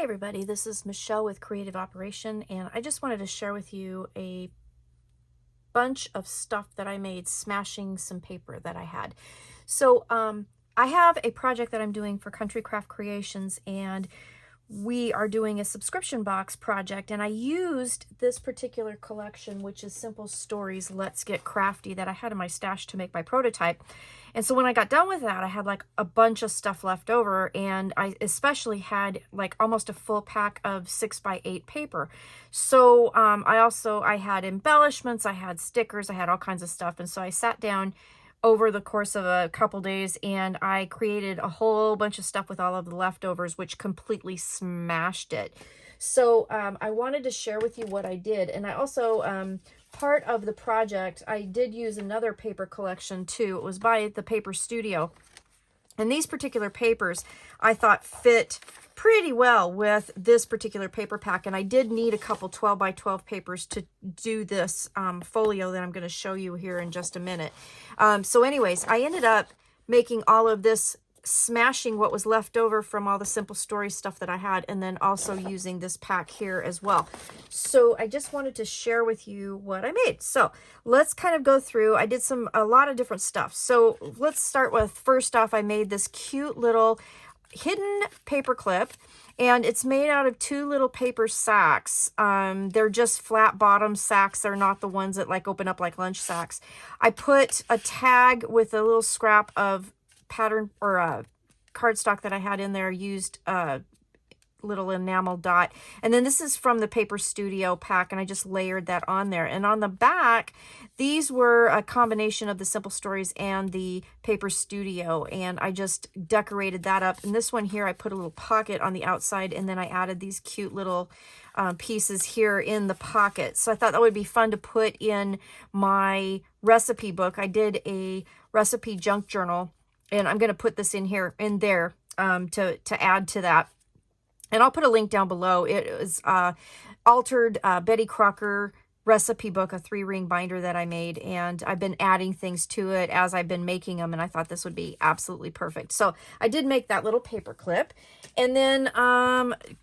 everybody, this is Michelle with Creative Operation, and I just wanted to share with you a bunch of stuff that I made smashing some paper that I had. So I have a project that I'm doing for Country Craft Creations, and we are doing a subscription box project, and I used this particular collection, which is Simple Stories Let's Get Crafty, that I had in my stash to make my prototype. And so when I got done with that, I had like a bunch of stuff left over, and I especially had like almost a full pack of 6x8 paper. So I had embellishments, I had stickers, I had all kinds of stuff. And so I sat down over the course of a couple days and I created a whole bunch of stuff with all of the leftovers, which completely smashed it. So I wanted to share with you what I did. And I also, part of the project, I did use another paper collection too. It was by the Paper Studio. And these particular papers I thought fit pretty well with this particular paper pack. And I did need a couple 12x12 papers to do this folio that I'm going to show you here in just a minute. So anyways, I ended up making all of this, smashing what was left over from all the Simple Stories stuff that I had, and then also using this pack here as well. So I just wanted to share with you what I made. So let's kind of go through. I did a lot of different stuff. So let's start with, first off, I made this cute little hidden paper clip, and it's made out of two little paper sacks. They're just flat bottom sacks. They're not the ones that like open up like lunch sacks. I put a tag with a little scrap of pattern or cardstock that I had in there, used a little enamel dot, and then this is from the Paper Studio pack, and I just layered that on there. And on the back, these were a combination of the Simple Stories and the Paper Studio, and I just decorated that up. And this one here, I put a little pocket on the outside, and then I added these cute little pieces here in the pocket. So I thought that would be fun to put in my recipe book. I did a recipe junk journal, and I'm going to put this in there to add to that. And I'll put a link down below. It was altered Betty Crocker recipe book, a 3-ring binder that I made, and I've been adding things to it as I've been making them, and I thought this would be absolutely perfect. So I did make that little paper clip. And then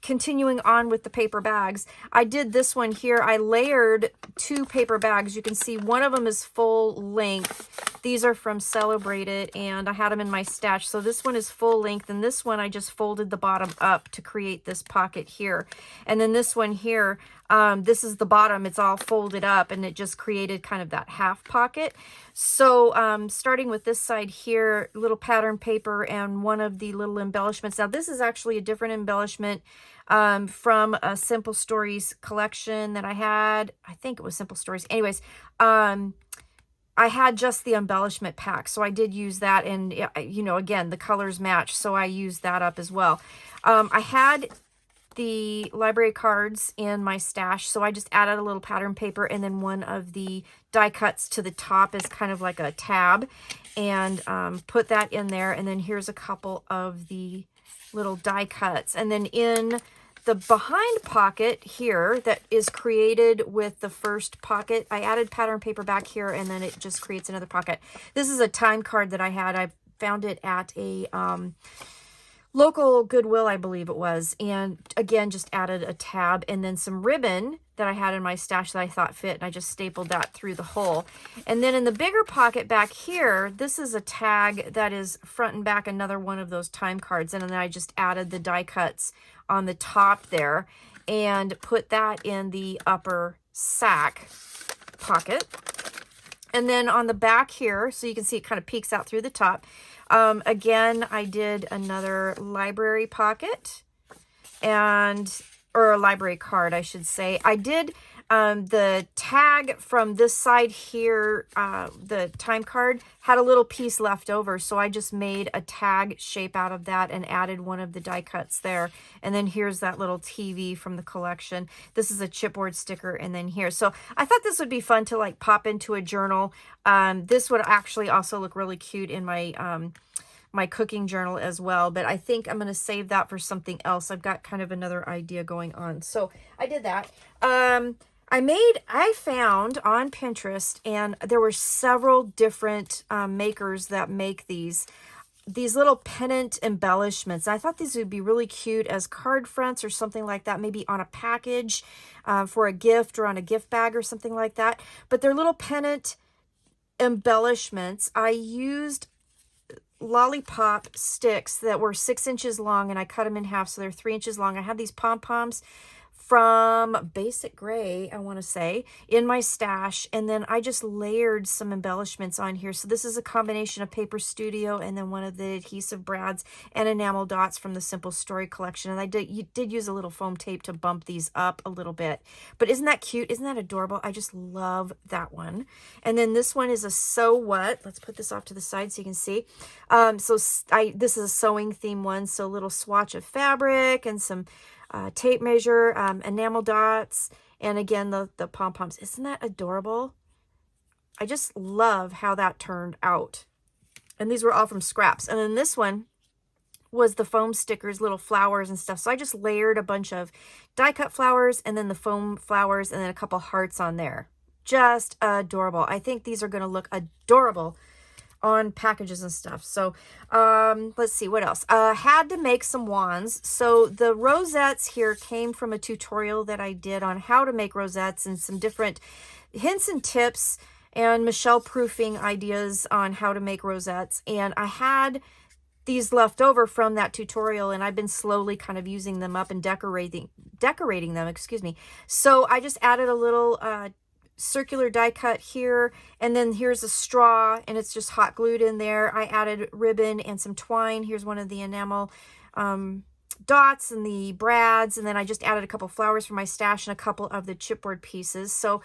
continuing on with the paper bags, I did this one here. I layered 2 paper bags. You can see one of them is full length. These are from Celebrate It, and I had them in my stash. So this one is full length, and this one I just folded the bottom up to create this pocket here. And then this one here, this is the bottom. It's all folded up, and it just created kind of that half pocket. So starting with this side here, little pattern paper and one of the little embellishments. Now this is actually a different embellishment from a Simple Stories collection that I had. I think it was Simple Stories. Anyways, I had just the embellishment pack, so I did use that, and you know, again, the colors match, so I used that up as well. I had the library cards in my stash, so I just added a little pattern paper and then one of the die cuts to the top as kind of like a tab, and put that in there. And then here's a couple of the little die cuts, and then in the behind pocket here that is created with the first pocket, I added pattern paper back here, and then it just creates another pocket. This is a time card that I had. I found it at a local Goodwill, I believe it was, and again just added a tab and then some ribbon that I had in my stash that I thought fit, and I just stapled that through the hole. And then in the bigger pocket back here, this is a tag that is front and back, another one of those time cards, and then I just added the die cuts on the top there and put that in the upper sack pocket. And then on the back here, so you can see it kind of peeks out through the top. Again, I did another library pocket, or a library card, I should say. I did the tag from this side here, the time card had a little piece left over, so I just made a tag shape out of that and added one of the die cuts there. And then here's that little TV from the collection. This is a chipboard sticker, and then here. So I thought this would be fun to like pop into a journal. This would actually also look really cute in my my cooking journal as well, but I think I'm going to save that for something else. I've got kind of another idea going on. So I did that. I found on Pinterest, and there were several different makers that make these. these little pennant embellishments. I thought these would be really cute as card fronts or something like that, maybe on a package for a gift or on a gift bag or something like that. But they're little pennant embellishments. I used lollipop sticks that were 6 inches long, and I cut them in half so they're 3 inches long. I had these pom-poms from Basic Gray, I want to say, in my stash, and then I just layered some embellishments on here. So this is a combination of Paper Studio and then one of the adhesive brads and enamel dots from the Simple Story collection. And I did use a little foam tape to bump these up a little bit. But isn't that cute? Isn't that adorable? I just love that one. And then this one is a So What. Let's put this off to the side so you can see. This is a sewing theme one, so a little swatch of fabric and some tape measure, enamel dots, and again, the pom-poms. Isn't that adorable? I just love how that turned out. And these were all from scraps. And then this one was the foam stickers, little flowers and stuff. So I just layered a bunch of die cut flowers and then the foam flowers and then a couple hearts on there. Just adorable. I think these are going to look adorable on packages and stuff. So let's see what else. Had to make some wands. So the rosettes here came from a tutorial that I did on how to make rosettes and some different hints and tips and Michelle proofing ideas on how to make rosettes. And I had these left over from that tutorial, and I've been slowly kind of using them up and decorating them, excuse me. So I just added a little circular die cut here, and then here's a straw, and it's just hot glued in there. I added ribbon and some twine. Here's one of the enamel dots and the brads, and then I just added a couple flowers from my stash and a couple of the chipboard pieces. So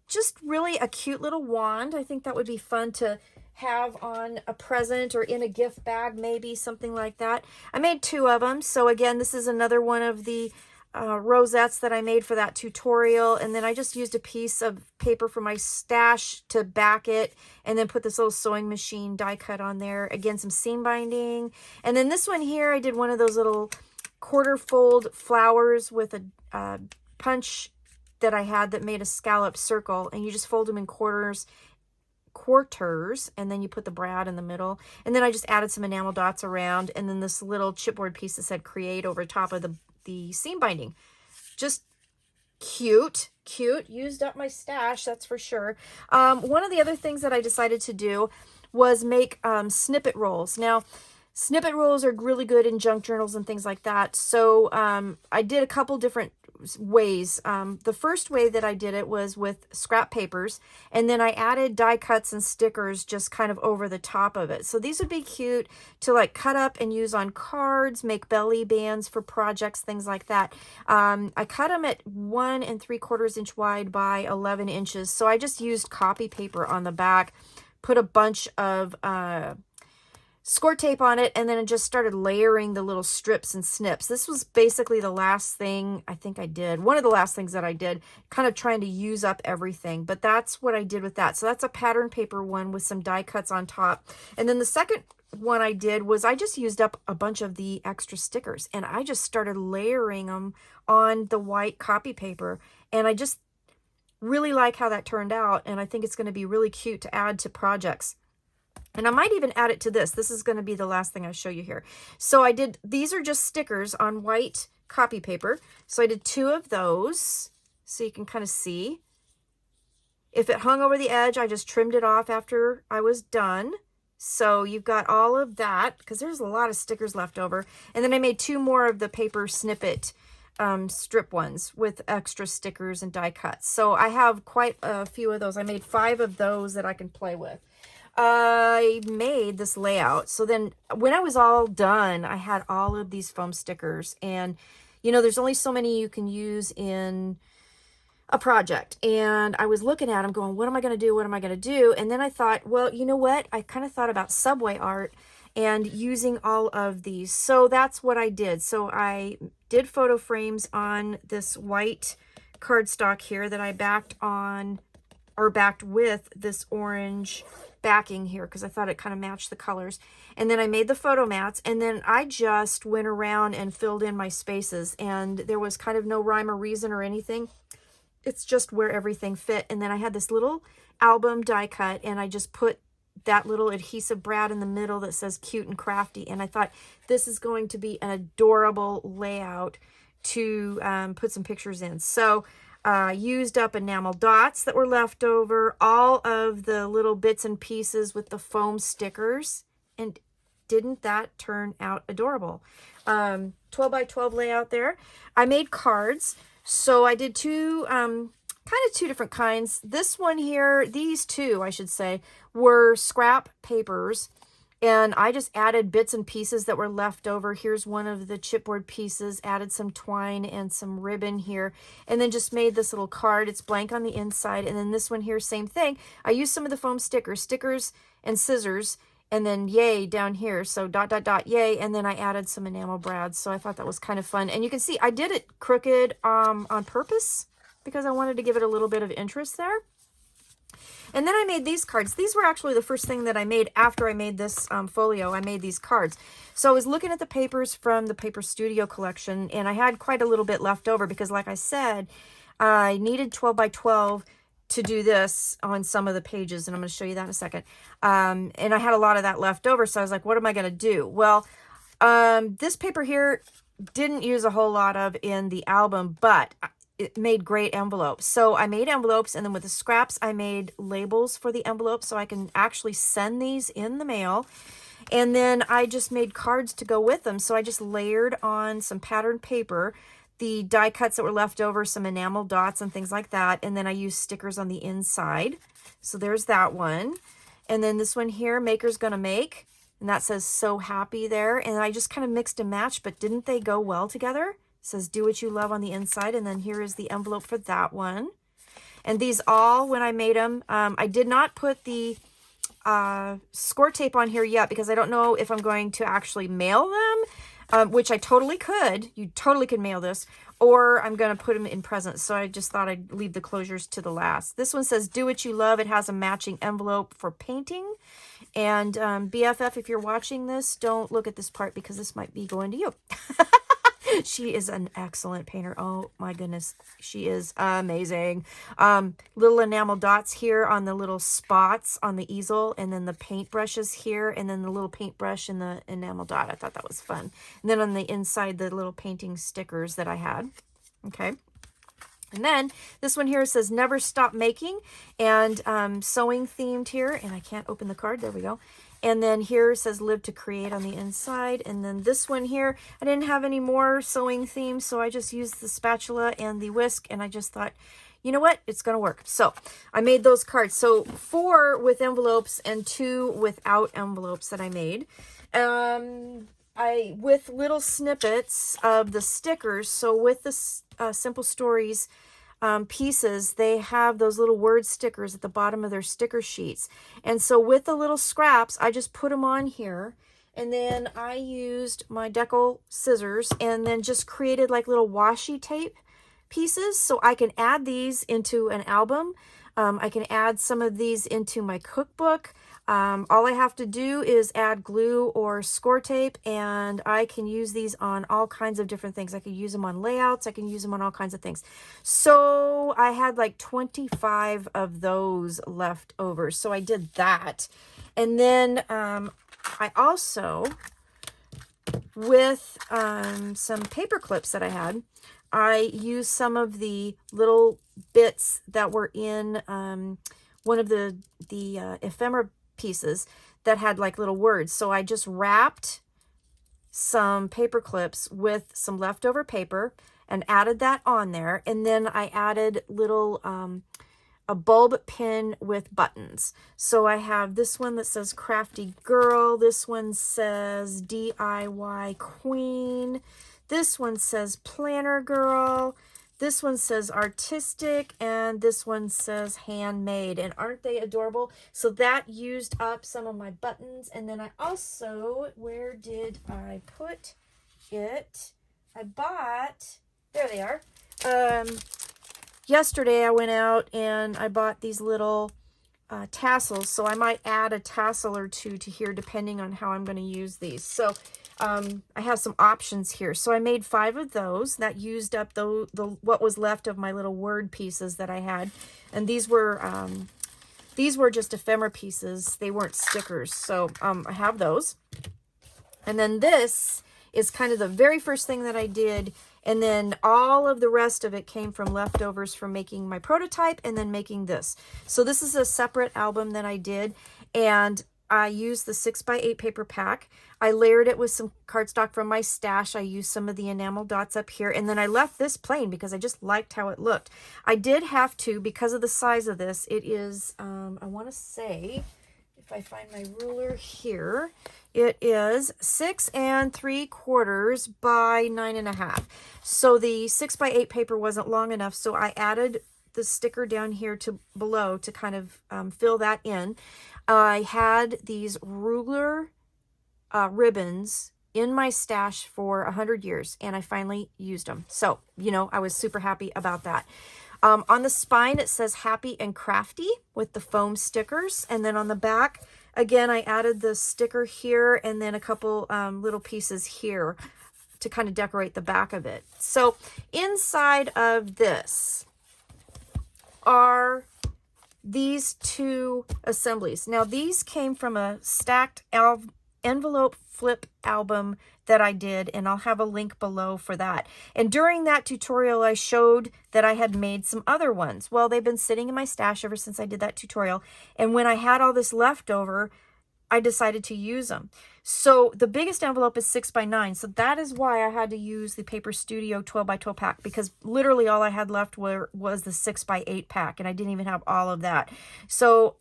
just really a cute little wand. I think that would be fun to have on a present or in a gift bag, maybe something like that. I made 2 of them. So again, this is another one of the rosettes that I made for that tutorial, and then I just used a piece of paper from my stash to back it, and then put this little sewing machine die cut on there. Again, some seam binding. And then this one here, I did one of those little quarter fold flowers with a punch that I had that made a scallop circle, and you just fold them in quarters, and then you put the brad in the middle. And then I just added some enamel dots around, and then this little chipboard piece that said create over top of the seam binding. Just cute. Used up my stash, that's for sure. One of the other things that I decided to do was make snippet rolls. Now, snippet rolls are really good in junk journals and things like that. So I did a couple different ways. The first way that I did it was with scrap papers, and then I added die cuts and stickers just kind of over the top of it. So these would be cute to like cut up and use on cards, make belly bands for projects, things like that. I cut them at 1 3/4 inch wide by 11 inches. So I just used copy paper on the back, put a bunch of score tape on it, and then I just started layering the little strips and snips. This was basically the last thing I think I did. One of the last things that I did, kind of trying to use up everything. But that's what I did with that. So that's a pattern paper one with some die cuts on top. And then the second one I did was I just used up a bunch of the extra stickers, and I just started layering them on the white copy paper. And I just really like how that turned out, and I think it's going to be really cute to add to projects. And I might even add it to this. This is going to be the last thing I show you here. So these are just stickers on white copy paper. So I did 2 of those so you can kind of see. If it hung over the edge, I just trimmed it off after I was done. So you've got all of that, because there's a lot of stickers left over. And then I made 2 more of the paper snippet strip ones with extra stickers and die cuts. So I have quite a few of those. I made 5 of those that I can play with. I made this layout. So then when I was all done, I had all of these foam stickers, and you know, there's only so many you can use in a project. And I was looking at them going, what am I going to do? What am I going to do? And then I thought, well, you know what? I kind of thought about subway art and using all of these. So that's what I did. So I did photo frames on this white cardstock here that I backed on, or backed with this orange backing here, because I thought it kind of matched the colors. And then I made the photo mats, and then I just went around and filled in my spaces, and there was kind of no rhyme or reason or anything. It's just where everything fit. And then I had this little album die cut, and I just put that little adhesive brad in the middle that says cute and crafty. And I thought this is going to be an adorable layout to put some pictures in. So used up enamel dots that were left over, all of the little bits and pieces with the foam stickers. And didn't that turn out adorable? 12 by 12 layout there. I made cards. So I did two, kind of two different kinds. This one here, these two, I should say, were scrap papers. And I just added bits and pieces that were left over. Here's one of the chipboard pieces, added some twine and some ribbon here, and then just made this little card. It's blank on the inside. And then this one here, same thing. I used some of the foam stickers and scissors, and then yay down here. So ... yay. And then I added some enamel brads. So I thought that was kind of fun. And you can see I did it crooked on purpose because I wanted to give it a little bit of interest there. And then I made these cards. These were actually the first thing that I made after I made this folio. I made these cards. So I was looking at the papers from the Paper Studio collection, and I had quite a little bit left over because, like I said, I needed 12 by 12 to do this on some of the pages, and I'm going to show you that in a second. And I had a lot of that left over, so I was like, what am I going to do? Well, this paper here didn't use a whole lot of in the album, but it made great envelopes. So I made envelopes, and then with the scraps, I made labels for the envelopes so I can actually send these in the mail. And then I just made cards to go with them. So I just layered on some patterned paper, the die cuts that were left over, some enamel dots and things like that. And then I used stickers on the inside. So there's that one. And then this one here, Maker's Gonna Make. And that says So Happy there. And I just kind of mixed and matched, but didn't they go well together? It says Do What You Love on the inside. And then here is the envelope for that one. And these all, when I made them, I did not put the score tape on here yet because I don't know if I'm going to actually mail them, which I totally could. You totally could mail this, or I'm going to put them in presents. So I just thought I'd leave the closures to the last. This one says Do What You Love. It has a matching envelope for painting. And BFF, if you're watching this, don't look at this part because this might be going to you. She is an excellent painter. Oh my goodness. She is amazing. Little enamel dots here on the little spots on the easel, and then the paint brushes here, and then the little paintbrush and the enamel dot. I thought that was fun. And then on the inside, the little painting stickers that I had. Okay. And then this one here says Never Stop Making, and sewing themed here. And I can't open the card. There we go. And then here says Live to Create on the inside. And then this one here, I didn't have any more sewing themes, so I just used the spatula and the whisk, and I just thought, you know what? It's going to work. So I made those cards. So 4 with envelopes and 2 without envelopes that I made. With little snippets of the stickers. So with the Simple Stories pieces, they have those little word stickers at the bottom of their sticker sheets. And so with the little scraps, I just put them on here. And then I used my decal scissors and then just created like little washi tape pieces. So I can add these into an album. I can add some of these into my cookbook. All I have to do is add glue or score tape, and I can use these on all kinds of different things. I can use them on layouts. I can use them on all kinds of things. So I had like 25 of those left over. So I did that. And then I also, with some paper clips that I had, I used some of the little bits that were in one of the ephemera pieces that had like little words. So I just wrapped some paper clips with some leftover paper and added that on there. And then I added little a bulb pin with buttons. So I have this one that says Crafty Girl. This one says DIY Queen. This one says Planner Girl. This one says Artistic, and this one says Handmade. And aren't they adorable? So that used up some of my buttons. And then I also, where did I put it? I bought, there they are. Yesterday I went out and I bought these little tassels. So I might add a tassel or two to here depending on how I'm going to use these. So I have some options here. So I made 5 of those. That used up the what was left of my little word pieces that I had. And these were These were just ephemera pieces. They weren't stickers. So I have those. And then this is kind of the very first thing that I did. And then all of the rest of it came from leftovers from making my prototype and then making this. So this is a separate album that I did. And I used the 6x8 paper pack. I layered it with some cardstock from my stash. I used some of the enamel dots up here. And then I left this plain because I just liked how it looked. I did have to, because of the size of this, it is, I want to say, if I find my ruler here, it is 6 3/4 by 9.5. So the 6x8 paper wasn't long enough. So I added the sticker down here to below to kind of fill that in. I had these ruler ribbons in my stash for 100 years, and I finally used them. So, you know, I was super happy about that. On the spine, it says Happy and Crafty with the foam stickers. And then on the back, again, I added the sticker here and then a couple little pieces here to kind of decorate the back of it. So inside of this are these two assemblies. Now, these came from a stacked envelope flip album that I did, and I'll have a link below for that. And during that tutorial, I showed that I had made some other ones. Well, they've been sitting in my stash ever since I did that tutorial. And when I had all this left over, I decided to use them. So the biggest envelope is 6x9. So that is why I had to use the Paper Studio 12x12 pack, because literally all I had left was the 6x8 pack, and I didn't even have all of that. So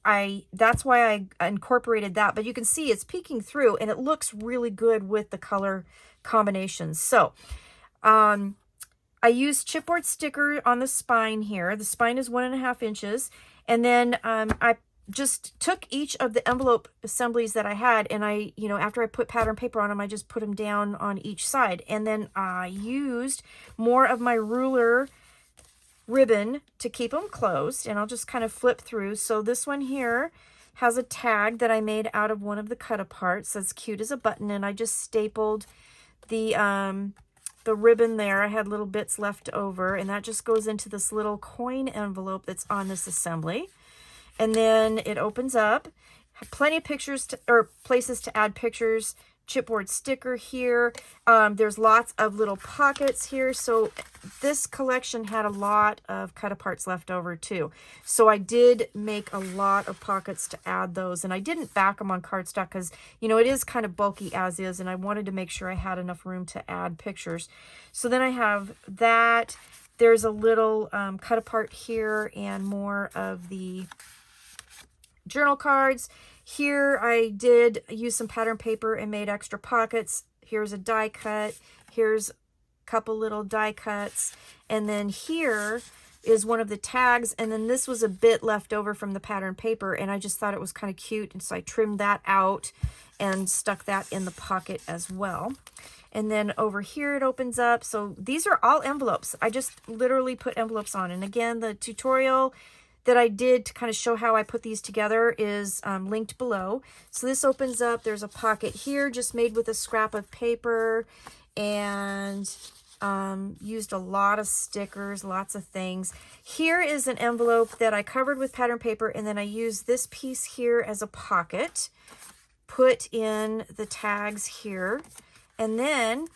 that's why I incorporated that. But you can see it's peeking through, and it looks really good with the color combinations. So I used chipboard sticker on the spine here. The spine is 1.5 inches. And then I just took each of the envelope assemblies that I had, and I, you know, after I put pattern paper on them, I just put them down on each side. And then I used more of my ruler ribbon to keep them closed, and I'll just kind of flip through. So this one here has a tag that I made out of one of the cut aparts that's cute as a button, and I just stapled the ribbon there. I had little bits left over, and that just goes into this little coin envelope that's on this assembly. And then it opens up. Plenty of pictures or places to add pictures. Chipboard sticker here. There's lots of little pockets here. So this collection had a lot of cut aparts left over too. So I did make a lot of pockets to add those. And I didn't back them on cardstock because, you know, it is kind of bulky as is. And I wanted to make sure I had enough room to add pictures. So then I have that. There's a little cut apart here and more of the journal cards. Here I did use some pattern paper and made extra pockets. Here's a die cut. Here's a couple little die cuts. And then here is one of the tags. And then this was a bit left over from the pattern paper, and I just thought it was kind of cute. And so I trimmed that out and stuck that in the pocket as well. And then over here it opens up. So these are all envelopes. I just literally put envelopes on. And again, the tutorial that I did to kind of show how I put these together is linked below. So this opens up. There's a pocket here just made with a scrap of paper, and used a lot of stickers, lots of things. Here is an envelope that I covered with pattern paper, and then I used this piece here as a pocket, put in the tags here. And then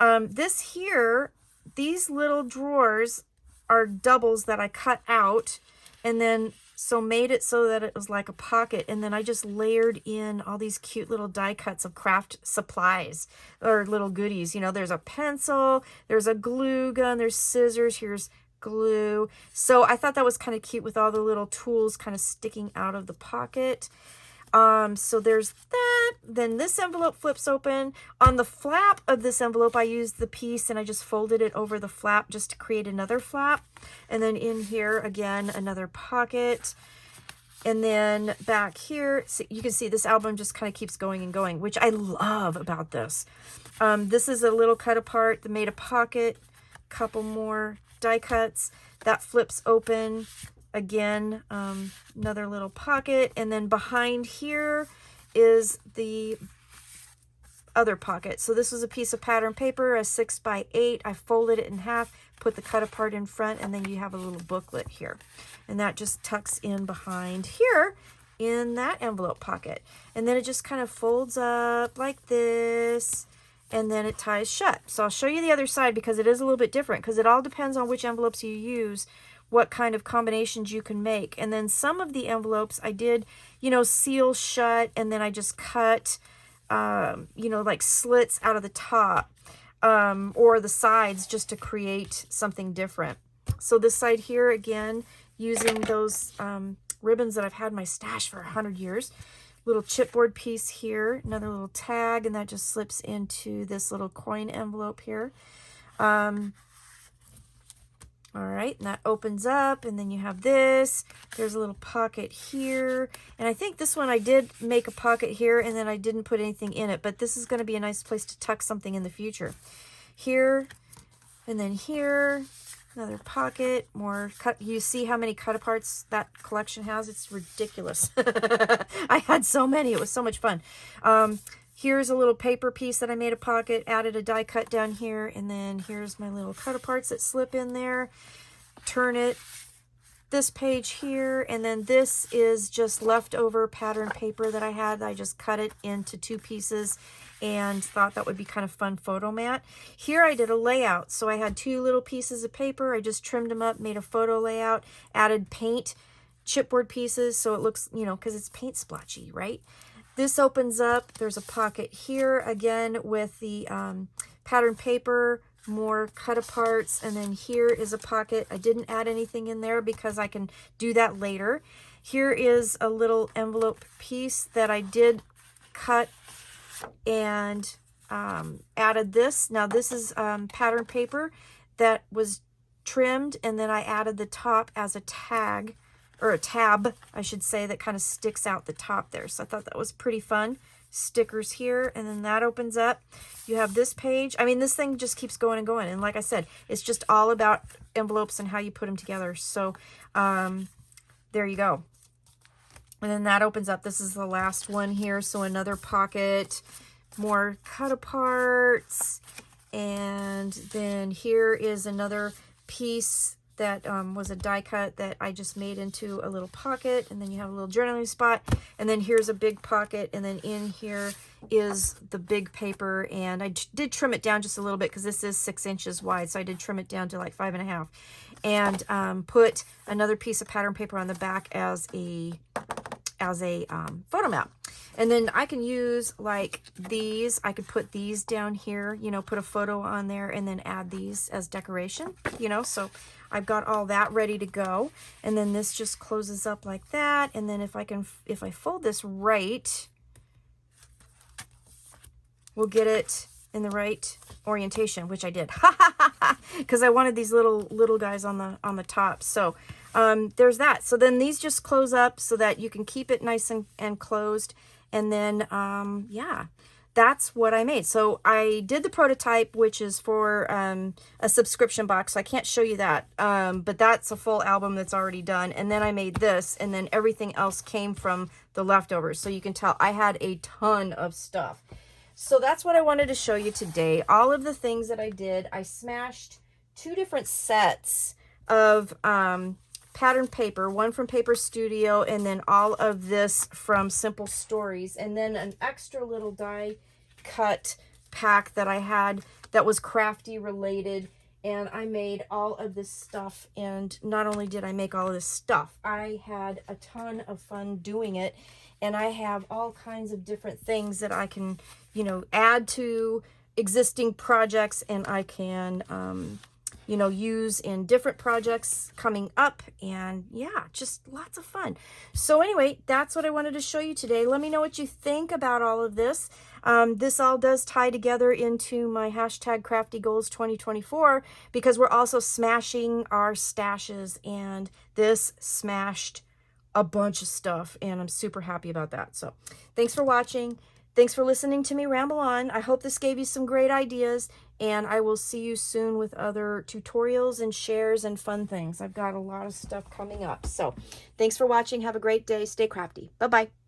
this here, these little drawers are doubles that I cut out, and then so made it so that it was like a pocket. And then I just layered in all these cute little die cuts of craft supplies or little goodies. You know, there's a pencil, there's a glue gun, there's scissors, here's glue. So I thought that was kind of cute with all the little tools kind of sticking out of the pocket. So there's that. Then this envelope flips open. On the flap of this envelope, I used the piece and I just folded it over the flap just to create another flap. And then in here, again, another pocket. And then back here, so you can see this album just kind of keeps going and going, which I love about this. This is a little cut apart that made a pocket, couple more die cuts. That flips open. Again, another little pocket, and then behind here is the other pocket. So this was a piece of pattern paper, a 6x8. I folded it in half, put the cut apart in front, and then you have a little booklet here. And that just tucks in behind here in that envelope pocket. And then it just kind of folds up like this, and then it ties shut. So I'll show you the other side because it is a little bit different, because it all depends on which envelopes you use, what kind of combinations you can make. And then some of the envelopes I did, you know, seal shut, and then I just cut, you know, like slits out of the top or the sides just to create something different. So this side here, again, using those ribbons that I've had in my stash for 100 years. Little chipboard piece here, another little tag, and that just slips into this little coin envelope here. All right, and that opens up, and then you have this. There's a little pocket here, and I think this one I did make a pocket here, and then I didn't put anything in it, but this is going to be a nice place to tuck something in the future. Here, and then here, another pocket, more cut. You see how many cut aparts that collection has? It's ridiculous. I had so many. It was so much fun. Here's a little paper piece that I made a pocket, added a die cut down here, and then here's my little cut aparts that slip in there. Turn it, this page here, and then this is just leftover pattern paper that I had. I just cut it into 2 pieces and thought that would be kind of fun photo mat. Here I did a layout, so I had 2 little pieces of paper. I just trimmed them up, made a photo layout, added paint, chipboard pieces, so it looks, you know, because it's paint splotchy, right? This opens up, there's a pocket here, again, with the pattern paper, more cut aparts, and then here is a pocket. I didn't add anything in there because I can do that later. Here is a little envelope piece that I did cut and added this. Now this is pattern paper that was trimmed, and then I added the top as a tag, or a tab, I should say, that kind of sticks out the top there. So I thought that was pretty fun. Stickers here, and then that opens up. You have this page. I mean, this thing just keeps going and going. And like I said, it's just all about envelopes and how you put them together. So there you go. And then that opens up. This is the last one here. So another pocket, more cut aparts. And then here is another piece that was a die cut that I just made into a little pocket, and then you have a little journaling spot, and then here's a big pocket, and then in here is the big paper, and I did trim it down just a little bit because this is 6 inches wide, so I did trim it down to like 5.5, and put another piece of pattern paper on the back as a photo map. And then I can use like these. I could put these down here, you know, put a photo on there, and then add these as decoration, you know. So I've got all that ready to go. And then this just closes up like that. And then if I fold this right, we'll get it in the right orientation, which I did, because I wanted these little guys on the top. So there's that. So then these just close up so that you can keep it nice and closed. And then yeah, that's what I made. So I did the prototype, which is for a subscription box. So I can't show you that, but that's a full album that's already done. And then I made this, and then everything else came from the leftovers. So you can tell I had a ton of stuff. So that's what I wanted to show you today. All of the things that I did. I smashed 2 different sets of pattern paper, one from Paper Studio, and then all of this from Simple Stories, and then an extra little die cut pack that I had that was Crafty related. And I made all of this stuff, and not only did I make all of this stuff, I had a ton of fun doing it. And I have all kinds of different things that I can, you know, add to existing projects, and I can, you know, use in different projects coming up. And yeah, just lots of fun. So anyway, that's what I wanted to show you today. Let me know what you think about all of this. This all does tie together into my hashtag Crafty Goals 2024, because we're also smashing our stashes, and this smashed a bunch of stuff, and I'm super happy about that. So thanks for watching. Thanks for listening to me ramble on. I hope this gave you some great ideas, and I will see you soon with other tutorials and shares and fun things. I've got a lot of stuff coming up. So thanks for watching. Have a great day. Stay crafty. Bye-bye.